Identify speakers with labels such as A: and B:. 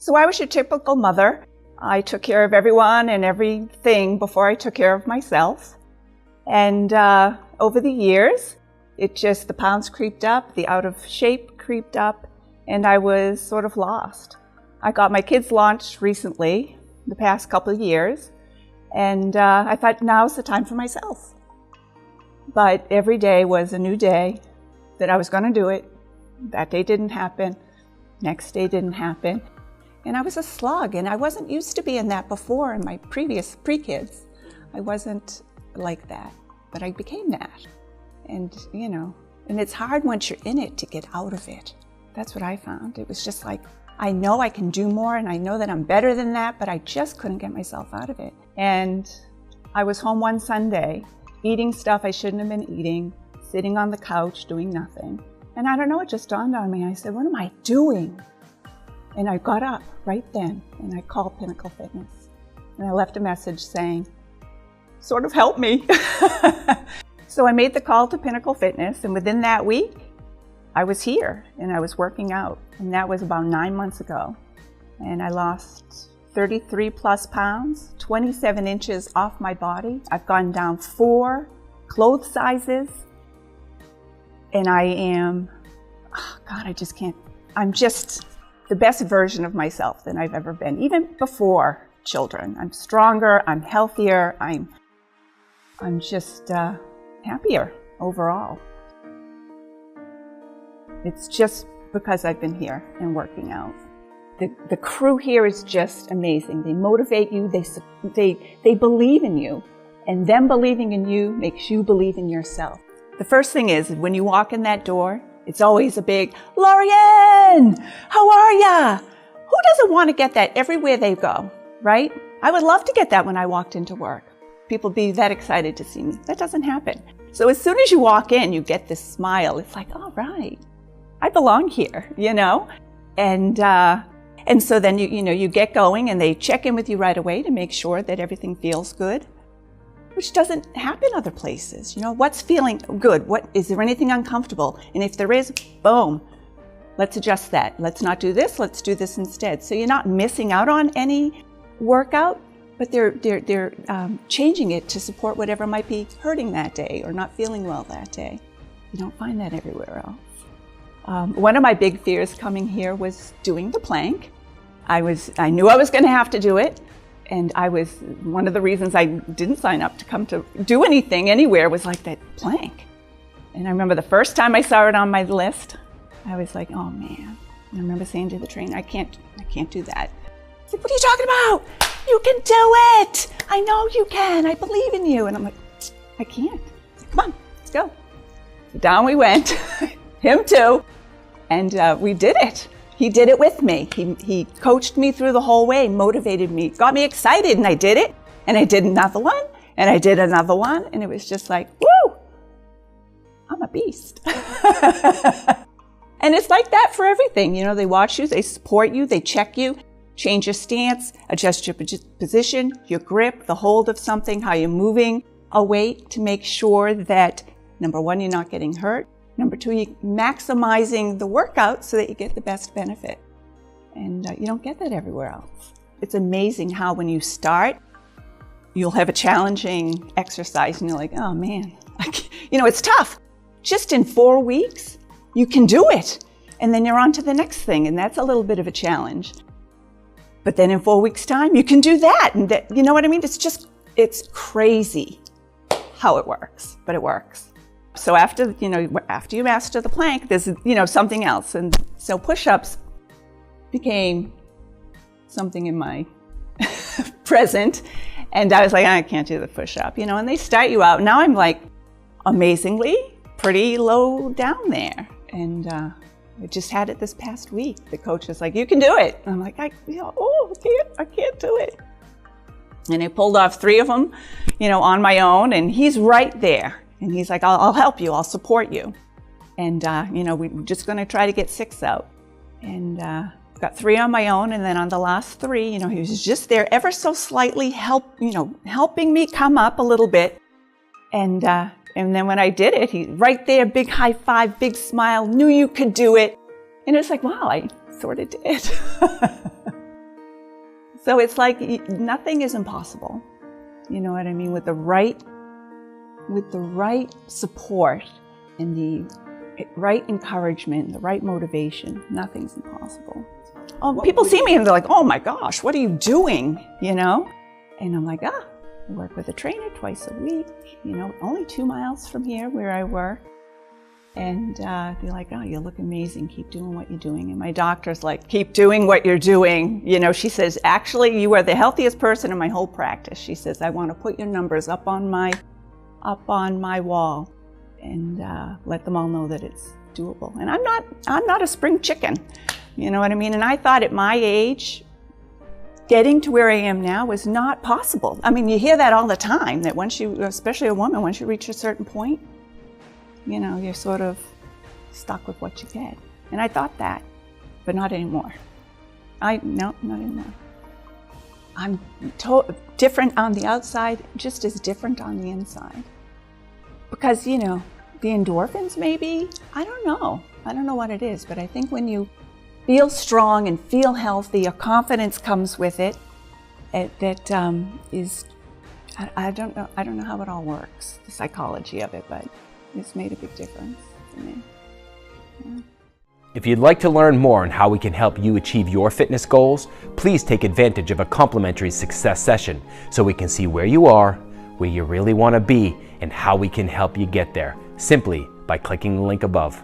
A: So I was your typical mother. I took care of everyone and everything before I took care of myself. And over the years, the pounds creeped up, the out of shape creeped up, and I was sort of lost. I got my kids launched recently, the past couple of years, and I thought now's the time for myself. But every day was a new day that I was going to do it. That day didn't happen. Next day didn't happen. And I was a slug, and I wasn't used to being that before in my previous pre-kids. I wasn't like that, but I became that. And, and it's hard once you're in it to get out of it. That's what I found. It was just like, I know I can do more, and I know that I'm better than that, but I just couldn't get myself out of it. And I was home one Sunday, eating stuff I shouldn't have been eating, sitting on the couch doing nothing. And I don't know, it just dawned on me. I said, what am I doing? And I got up right then, and I called Pinnacle Fitness. And I left a message saying, sort of help me. So I made the call to Pinnacle Fitness, and within that week, I was here, and I was working out. And that was about 9 months ago. And I lost 33 plus pounds, 27 inches off my body. I've gone down 4 clothes sizes. And I am, I'm just the best version of myself than I've ever been, even before children. I'm stronger, I'm healthier, I'm just happier overall. It's just because I've been here and working out. The crew here is just amazing. They motivate you, they believe in you, and them believing in you makes you believe in yourself. The first thing is, when you walk in that door, it's always a big, Lauri N, how are ya? Who doesn't want to get that everywhere they go, right? I would love to get that when I walked into work. People be that excited to see me. That doesn't happen. So as soon as you walk in, you get this smile. It's like, all right, I belong here, And so then you get going, and they check in with you right away to make sure that everything feels good, which doesn't happen other places. What's feeling good? Is there anything uncomfortable? And if there is, boom, let's adjust that. Let's not do this, let's do this instead. So you're not missing out on any workout, but they're changing it to support whatever might be hurting that day or not feeling well that day. You don't find that everywhere else. One of my big fears coming here was doing the plank. I knew I was going to have to do it. And one of the reasons I didn't sign up to come to do anything anywhere was like that plank. And I remember the first time I saw it on my list, I was like, oh man. And I remember saying to the trainer, I can't do that. He's like, what are you talking about? You can do it. I know you can. I believe in you. And I'm like, I can't. He's like, come on, let's go. So down we went, him too. And we did it. He did it with me. He coached me through the whole way, motivated me, got me excited, and I did it. And I did another one, and I did another one, and it was just like, woo, I'm a beast. And it's like that for everything. They watch you, they support you, they check you, change your stance, adjust your position, your grip, the hold of something, how you're moving a weight to make sure that, number one, you're not getting hurt. Number two, you're maximizing the workout so that you get the best benefit. And you don't get that everywhere else. It's amazing how when you start, you'll have a challenging exercise and you're like, oh man, it's tough. Just in 4 weeks, you can do it. And then you're on to the next thing, and that's a little bit of a challenge. But then in 4 weeks' time, you can do that. And that, you know what I mean? It's crazy how it works, but it works. So after you master the plank, there's, something else. And so push-ups became something in my present. And I was like, I can't do the push-up, and they start you out. Now I'm like, amazingly, pretty low down there. And I just had it this past week. The coach was like, you can do it. And I'm like, I can't do it. And I pulled off 3 of them, on my own. And he's right there. And he's like, I'll help you, I'll support you. And, we're just gonna try to get 6 out. And got 3 on my own, and then on the last 3, he was just there ever so slightly helping me come up a little bit. And then when I did it, he right there, big high five, big smile, knew you could do it. And it's like, wow, I sort of did. So it's like nothing is impossible. You know what I mean? With the right support and the right encouragement, the right motivation, nothing's impossible. People see me and they're like, oh my gosh, what are you doing? You know? And I'm like, I work with a trainer twice a week, you know, only 2 miles from here where I work. And they're like, oh, you look amazing. Keep doing what you're doing. And my doctor's like, keep doing what you're doing. You know, she says, actually, you are the healthiest person in my whole practice. She says, I want to put your numbers up on my wall and let them all know that it's doable. And I'm not a spring chicken. You know what I mean? And I thought at my age, getting to where I am now was not possible. I mean, you hear that all the time, that once you, especially a woman, once you reach a certain point, you know, you're sort of stuck with what you get. And I thought that, but not anymore. No, not anymore. I'm different on the outside, just as different on the inside. Because, you know, the endorphins maybe, I don't know what it is, but I think when you feel strong and feel healthy, your confidence comes with it. I don't know how it all works, the psychology of it, but it's made a big difference for me. Yeah.
B: If you'd like to learn more on how we can help you achieve your fitness goals, please take advantage of a complimentary success session so we can see where you are, where you really want to be, and how we can help you get there, simply by clicking the link above.